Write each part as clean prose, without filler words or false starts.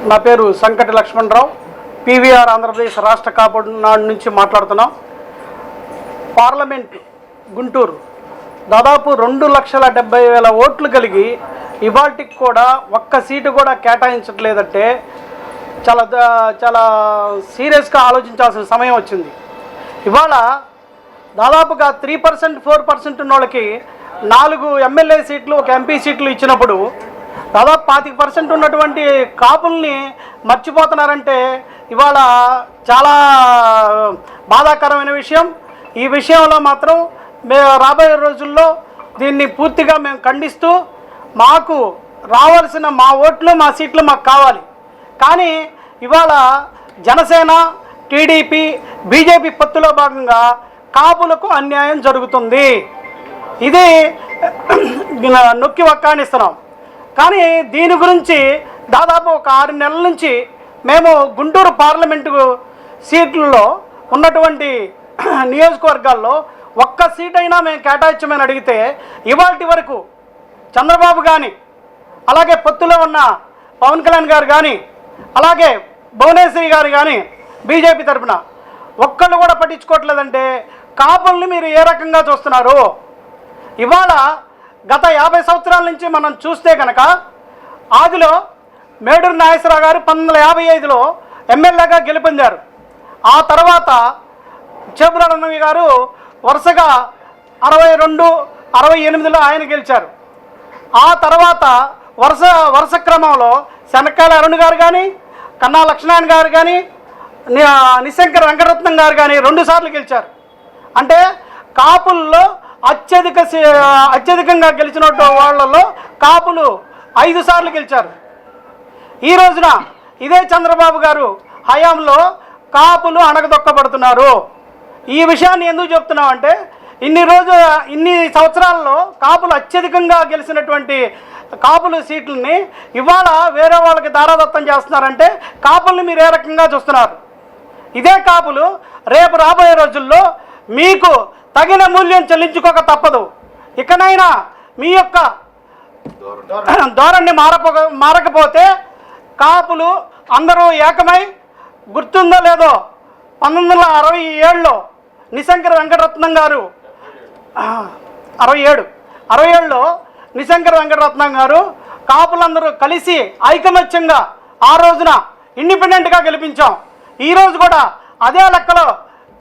నా పేరు సంకటి లక్ష్మణరావు, పీవీఆర్ ఆంధ్రప్రదేశ్ రాష్ట్ర కాపు నాడు నుంచి మాట్లాడుతున్నాం. పార్లమెంట్ గుంటూరు దాదాపు 2,70,000 ఓట్లు కలిగి ఇవాల్టికి కూడా ఒక్క సీటు కూడా కేటాయించట్లేదంటే చాలా చాలా సీరియస్గా ఆలోచించాల్సిన సమయం వచ్చింది. ఇవాళ దాదాపుగా 3%, 4% ఉన్న వాళ్ళకి 4 ఎమ్మెల్యే సీట్లు, 1 ఎంపీ సీట్లు ఇచ్చినప్పుడు దాదాపు 25% ఉన్నటువంటి కాపుల్ని మర్చిపోతున్నారంటే ఇవాళ చాలా బాధాకరమైన విషయం. ఈ విషయంలో మాత్రం రాబోయే రోజుల్లో దీన్ని పూర్తిగా మేము ఖండిస్తూ మాకు రావాల్సిన మా ఓట్లు, మా సీట్లు మాకు కావాలి. కానీ ఇవాళ జనసేన, టీడీపీ, బీజేపీ పొత్తులో భాగంగా కాపులకు అన్యాయం జరుగుతుంది. ఇది నొక్కి వక్కాణిస్తున్నాం. కానీ దీని గురించి దాదాపు ఒక 6 నెలల నుంచి మేము గుంటూరు పార్లమెంటు సీట్లలో ఉన్నటువంటి నియోజకవర్గాల్లో ఒక్క సీట్ అయినా మేము కేటాయించమని అడిగితే ఇవాల్టి వరకు చంద్రబాబు కానీ, అలాగే పొత్తులో ఉన్న పవన్ కళ్యాణ్ గారు కానీ, అలాగే భువనేశ్వరి గారు కానీ బీజేపీ తరఫున ఒక్కళ్ళు కూడా పట్టించుకోవట్లేదంటే కాపుల్ని మీరు ఏ రకంగా చూస్తున్నారు? ఇవాళ గత 50 సంవత్సరాల నుంచి మనం చూస్తే కనుక ఆదిలో మేడూరు నాగేశ్వరరావు గారు 1955లో ఎమ్మెల్యేగా గెలుపొందారు. ఆ తర్వాత చేబ్రోలు గారు వరుసగా 62, 68లో ఆయన గెలిచారు. ఆ తర్వాత వరుస క్రమంలో శనక్కాయల అరుణ్ గారు కానీ, కన్నా లక్ష్మణ్ గారు కానీ, నిశంకర్ వెంకటరత్నం గారు కానీ 2 సార్లు గెలిచారు. అంటే కాపుల్లో అత్యధికంగా గెలిచిన వాళ్ళలో కాపులు 5 సార్లు గెలిచారు. ఈ రోజున ఇదే చంద్రబాబు గారు హయాంలో కాపులు అణగదొక్కబడుతున్నారు. ఈ విషయాన్ని ఎందుకు చెప్తున్నామంటే ఇన్ని సంవత్సరాల్లో కాపులు అత్యధికంగా గెలిచినటువంటి కాపులు సీట్లని ఇవాళ వేరే వాళ్ళకి దారాదత్తం చేస్తున్నారంటే కాపుల్ని మీరు ఏ రకంగా చూస్తున్నారు? ఇదే కాపులు రేపు రాబోయే రోజుల్లో మీకు తగిన మూల్యం చెల్లించుకోక తప్పదు. ఇకనైనా మీ యొక్క ధోరణి మారకపోతే కాపులు అందరూ ఏకమై, గుర్తుందో లేదో 1967లో నిశంకర్ వెంకటరత్నం గారు 67లో నిశంకర్ వెంకటరత్నం గారు కాపులందరూ కలిసి ఐకమత్యంగా ఆ రోజున ఇండిపెండెంట్గా గెలిపించాం. ఈరోజు కూడా అదే లెక్కలో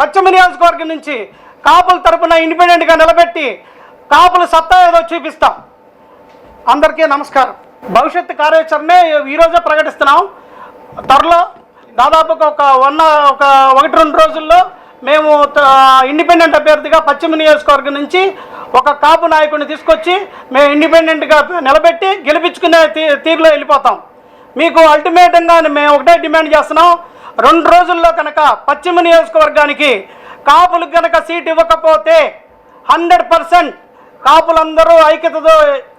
పశ్చిమ నియోజకవర్గం నుంచి కాపుల తరపున ఇండిపెండెంట్గా నిలబెట్టి కాపుల సత్తా ఏదో చూపిస్తాం. అందరికీ నమస్కారం. భవిష్యత్తు కార్యాచరణ ఈరోజే ప్రకటిస్తున్నాం. త్వరలో దాదాపుగా ఒక 1-2 రోజుల్లో మేము ఇండిపెండెంట్ అభ్యర్థిగా పశ్చిమ నియోజకవర్గం నుంచి ఒక కాపు నాయకుడిని తీసుకొచ్చి మేము ఇండిపెండెంట్గా నిలబెట్టి గెలిపించుకునే తీరులో వెళ్ళిపోతాం. మీకు అల్టిమేటంగా మేము ఒకటే డిమాండ్ చేస్తున్నాం. 2 రోజుల్లో కనుక పశ్చిమ నియోజకవర్గానికి కాపులకు కనుక సీట్ ఇవ్వకపోతే 100% కాపులందరూ ఐక్యతతో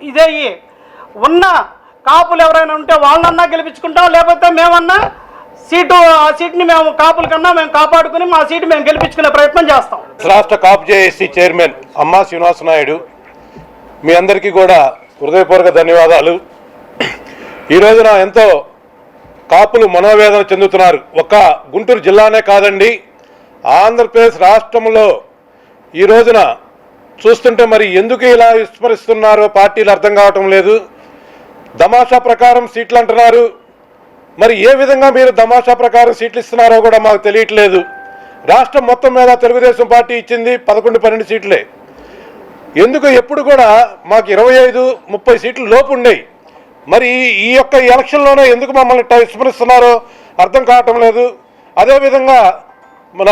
ఇదయ్యి ఉన్న కాపులు ఎవరైనా ఉంటే వాళ్ళన్నా గెలిపించుకుంటాం, లేకపోతే మేమన్నా ఆ సీట్ని మేము కాపుల కన్నా మేము కాపాడుకుని మా సీటు మేము గెలిపించుకునే ప్రయత్నం చేస్తాం. రాష్ట్ర కాపు జేఏసీ చైర్మన్ అమ్మా శ్రీనివాస నాయుడు, మీ అందరికీ కూడా హృదయపూర్వక ధన్యవాదాలు. ఈ రోజున ఎంతో కాపులు మనోవేదన చెందుతున్నారు. ఒక గుంటూరు జిల్లానే కాదండి, ఆంధ్రప్రదేశ్ రాష్ట్రంలో ఈ రోజున చూస్తుంటే మరి ఎందుకు ఇలా విస్మరిస్తున్నారో పార్టీలు అర్థం కావటం లేదు. తమాషా ప్రకారం సీట్లు అంటున్నారు. మరి ఏ విధంగా మీరు తమాషా ప్రకారం సీట్లు ఇస్తున్నారో కూడా మాకు తెలియట్లేదు. రాష్ట్రం మొత్తం మీద తెలుగుదేశం పార్టీ ఇచ్చింది 11-12 సీట్లే. ఎందుకు ఎప్పుడు కూడా మాకు 25-30 సీట్లు లోపు ఉండేవి. మరి ఈ యొక్క ఎలక్షన్లోనే ఎందుకు మమ్మల్ని విస్మరిస్తున్నారో అర్థం కావటం లేదు. అదేవిధంగా మన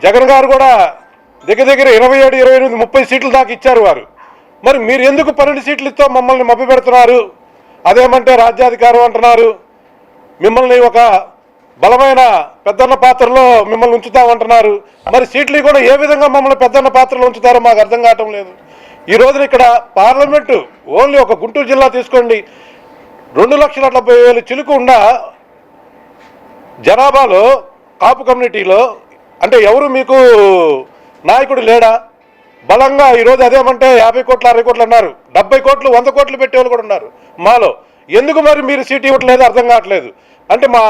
జగన్ గారు కూడా దగ్గర 27, 28, 30 సీట్లు దాకా ఇచ్చారు వారు. మరి మీరు ఎందుకు 12 సీట్లతో మమ్మల్ని మభ్య పెడుతున్నారు? అదేమంటే రాజ్యాధికారం అంటున్నారు. మిమ్మల్ని ఒక బలమైన పెద్దన్న పాత్రలో మిమ్మల్ని ఉంచుతామంటున్నారు. మరి సీట్లు కూడా ఏ విధంగా మమ్మల్ని పెద్దన్న పాత్రలో ఉంచుతారో మాకు అర్థం కావటం లేదు. ఈ రోజున ఇక్కడ పార్లమెంటు ఓన్లీ ఒక గుంటూరు జిల్లా తీసుకోండి, 2,70,000 చిలుకు ఉన్న జనాభాలో కాపు కమ్యూనిటీలో అంటే ఎవరు మీకు నాయకుడు లేడా? బలంగా ఈరోజు అదేమంటే 50 కోట్లు 60 కోట్లు అన్నారు, 70 కోట్లు 100 కోట్లు పెట్టేవాళ్ళు కూడా ఉన్నారు మాలో. ఎందుకు మరి మీరు సీట్ ఇవ్వట్లేదు అర్థం కావట్లేదు. అంటే మా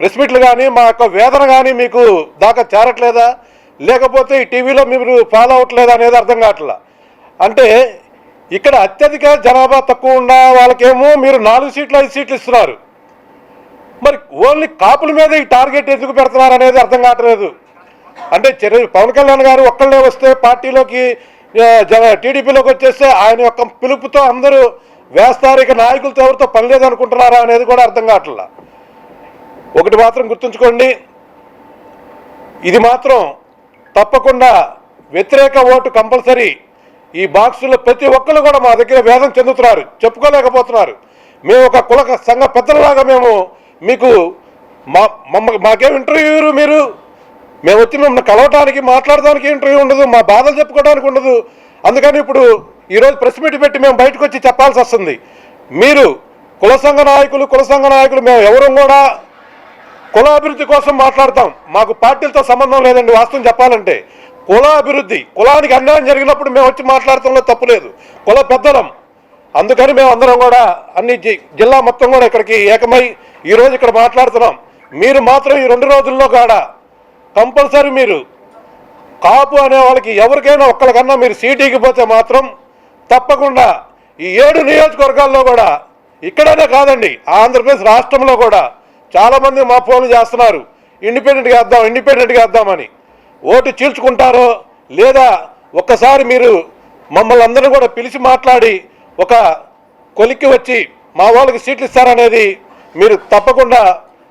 ప్రెస్ మీట్లు కానీ మా యొక్క వేదన కానీ మీకు దాకా చేరట్లేదా, లేకపోతే ఈ టీవీలో మీరు ఫాలో అవ్వట్లేదా అనేది అర్థం కావట్లా. అంటే ఇక్కడ అత్యధిక జనాభా తక్కువ ఉన్న వాళ్ళకేమో మీరు 4 సీట్లు 5 సీట్లు ఇస్తున్నారు. మరి ఓన్లీ కాపుల మీద ఈ టార్గెట్ ఎందుకు పెడుతున్నారు అనేది అర్థం కావట్లేదు. అంటే పవన్ కళ్యాణ్ గారు ఒక్కళ్ళే వస్తే పార్టీలోకి టీడీపీలోకి వచ్చేస్తే ఆయన యొక్క పిలుపుతో అందరూ వేస్తారు, ఇక నాయకులతో ఎవరితో పని లేదనుకుంటున్నారా అనేది కూడా అర్థం కావట్లా. ఒకటి మాత్రం గుర్తుంచుకోండి, ఇది మాత్రం తప్పకుండా వ్యతిరేక ఓటు కంపల్సరీ. ఈ బాక్సుల్లో ప్రతి ఒక్కరు కూడా మా దగ్గర వేదన చెందుతున్నారు, చెప్పుకోలేకపోతున్నారు. మేము ఒక కుల సంఘ పెద్దలలాగా మేము మీకు మాకేం ఇంటర్వ్యూ, మేము వచ్చి మమ్మల్ని కలవటానికి మాట్లాడడానికి ఇంటర్వ్యూ ఉండదు, మా బాధలు చెప్పుకోవడానికి ఉండదు. అందుకని ఇప్పుడు ఈరోజు ప్రెస్ మీట్ పెట్టి మేము బయటకు వచ్చి చెప్పాల్సి వస్తుంది. మీరు కుల సంఘ నాయకులు మేము ఎవరు కూడా కులాభివృద్ధి కోసం మాట్లాడతాం. మాకు పార్టీలతో సంబంధం లేదండి. వాస్తవం చెప్పాలంటే కులాభివృద్ధి, కులానికి అన్యాయం జరిగినప్పుడు మేము వచ్చి మాట్లాడటంలో తప్పు లేదు, కుల పెద్దలం. అందుకని మేము అందరం కూడా అన్ని జిల్లా మొత్తం కూడా ఇక్కడికి ఏకమై ఈరోజు ఇక్కడ మాట్లాడుతున్నాం. మీరు మాత్రం ఈ 2 రోజుల్లో కూడా కంపల్సరీ మీరు కాపు అనే వాళ్ళకి ఎవరికైనా ఒక్కరికన్నా మీరు సీటీకి పోతే మాత్రం తప్పకుండా ఈ 7 నియోజకవర్గాల్లో కూడా, ఇక్కడనే కాదండి ఆంధ్రప్రదేశ్ రాష్ట్రంలో కూడా చాలామంది మా ఫోన్లు చేస్తున్నారు, ఇండిపెండెంట్గా వేద్దామని. ఓటు చీల్చుకుంటారో లేదా ఒక్కసారి మీరు మమ్మల్ని అందరినీ కూడా పిలిచి మాట్లాడి ఒక కొలిక్కి వచ్చి మా వాళ్ళకి సీట్లు ఇస్తారనేది మీరు తప్పకుండా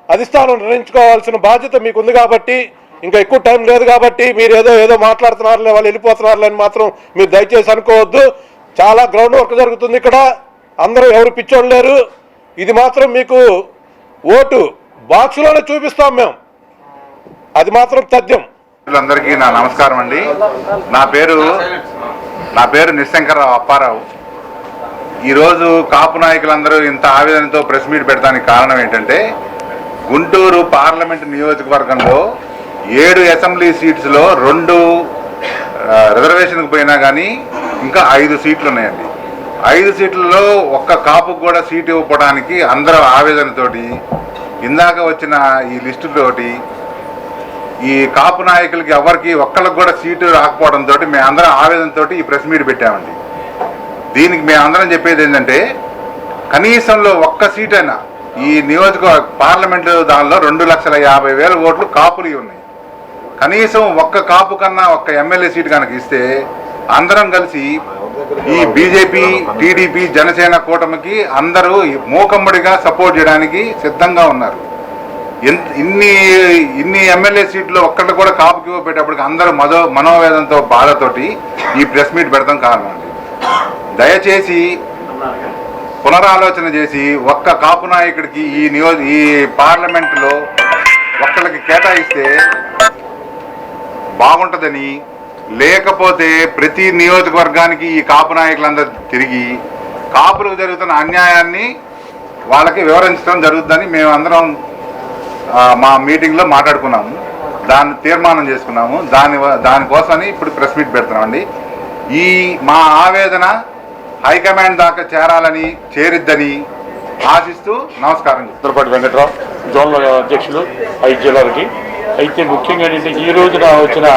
అధిష్టానం నిర్ణయించుకోవాల్సిన బాధ్యత మీకుంది. కాబట్టి ఇంకా ఎక్కువ టైం లేదు కాబట్టి మీరు ఏదో మాట్లాడుతున్నారులే, వాళ్ళు వెళ్ళిపోతున్నారులే అని మాత్రం మీరు దయచేసి అనుకోవద్దు. చాలా గ్రౌండ్ వర్క్ జరుగుతుంది ఇక్కడ, అందరూ ఎవరు పిచ్చోళ్ళు లేరు. ఇది మాత్రం మీకు ఓటు బాక్సులోనే చూపిస్తాం మేము, అది మాత్రం తథ్యం. అందరికీ నా నమస్కారం అండి. నా పేరు నిశంకరరావు అప్పారావు. ఈరోజు కాపు నాయకులందరూ ఇంత ఆవేదనతో ప్రెస్ మీట్ పెడతానికి కారణం ఏంటంటే, గుంటూరు పార్లమెంటు నియోజకవర్గంలో 7 అసెంబ్లీ సీట్స్లో 2 రిజర్వేషన్కి పోయినా కానీ ఇంకా 5 సీట్లు ఉన్నాయండి. 5 సీట్లలో ఒక్క కాపుకు కూడా సీటు ఇవ్వడానికి అందరూ ఆవేదనతోటి, ఇందాక వచ్చిన ఈ లిస్టుతోటి ఈ కాపు నాయకులకి ఎవరికి ఒక్కళ్ళకి కూడా సీటు రాకపోవడంతో మేమందరం ఆవేదనతో ఈ ప్రెస్ మీట్ పెట్టామండి. దీనికి మేమందరం చెప్పేది ఏంటంటే, కనీసంలో ఒక్క సీట్ అయినా ఈ నియోజకవర్గ పార్లమెంటు దానిలో 2,50,000 ఓట్లు కాపులు ఉన్నాయి. కనీసం ఒక్క కాపు కన్నా ఒక్క ఎమ్మెల్యే సీటు కనుక ఇస్తే అందరం కలిసి ఈ బీజేపీ, టీడీపీ, జనసేన కూటమికి అందరూ మూకమ్మడిగా సపోర్ట్ చేయడానికి సిద్ధంగా ఉన్నారు. ఇన్ని ఎమ్మెల్యే సీట్లు ఒక్కళ్ళు కూడా కాపుకి ఇవ్వబెట్టేప్పటికి అందరూ మనోవేదంతో బాధతోటి ఈ ప్రెస్ మీట్ పెడతాం కారణం అండి. దయచేసి పునరాలోచన చేసి ఒక్క కాపు నాయకుడికి ఈ పార్లమెంటులో ఒక్కళ్ళకి కేటాయిస్తే బాగుంటుందని, లేకపోతే ప్రతి నియోజకవర్గానికి ఈ కాపు నాయకులందరూ తిరిగి కాపులకు జరుగుతున్న అన్యాయాన్ని వాళ్ళకి వివరించడం జరుగుతుందని మేము అందరం మా మీటింగ్లో మాట్లాడుకున్నాము. దాన్ని తీర్మానం చేసుకున్నాము. దానికోసమని ఇప్పుడు ప్రెస్ మీట్ పెడుతున్నామండి. మా ఆవేదన హైకమాండ్ దాకా చేరిద్దని ఆశిస్తూ నమస్కారం. చంద్రపాటి వెంకట్రావు, జోనల్ అధ్యక్షులు 5 జిల్లాలకి. అయితే ముఖ్యంగా ఏంటంటే ఈ రోజున వచ్చిన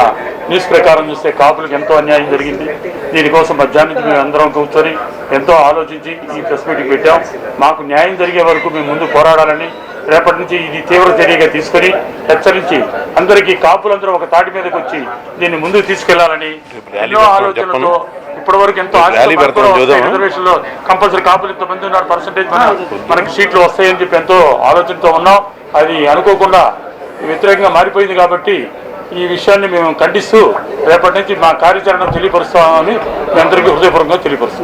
న్యూస్ ప్రకారం చూస్తే కాపులకు ఎంతో అన్యాయం జరిగింది. దీనికోసం మధ్యాహ్నం మేము అందరం కూర్చొని ఎంతో ఆలోచించి ఈ ప్రెస్ మీటింగ్ పెట్టాం. మాకు న్యాయం జరిగే వరకు మేము ముందు పోరాడాలని, రేపటి నుంచి ఇది తీవ్ర చర్యగా తీసుకొని హెచ్చరించి అందరికీ కాపులందరూ ఒక తాటి మీదకి వచ్చి దీన్ని ముందుకు తీసుకెళ్లాలని ఎన్నో ఆలోచనలతో ఇప్పటి వరకు ఎంతో రిజర్వేషన్ లో కంపల్సరీ కాపులు ఇంతమంది ఉన్నారు, పర్సంటేజ్ మనకి సీట్లు వస్తాయని చెప్పి ఎంతో ఆలోచనతో ఉన్నాం. అది అనుకోకుండా వ్యతిరేకంగా మారిపోయింది. కాబట్టి ఈ విషయాన్ని మేము ఖండిస్తూ రేపటి నుంచి మా కార్యాచరణ తెలియపరుస్తామని మీ అందరికీ హృదయపూర్వకంగా తెలియపరుస్తాం.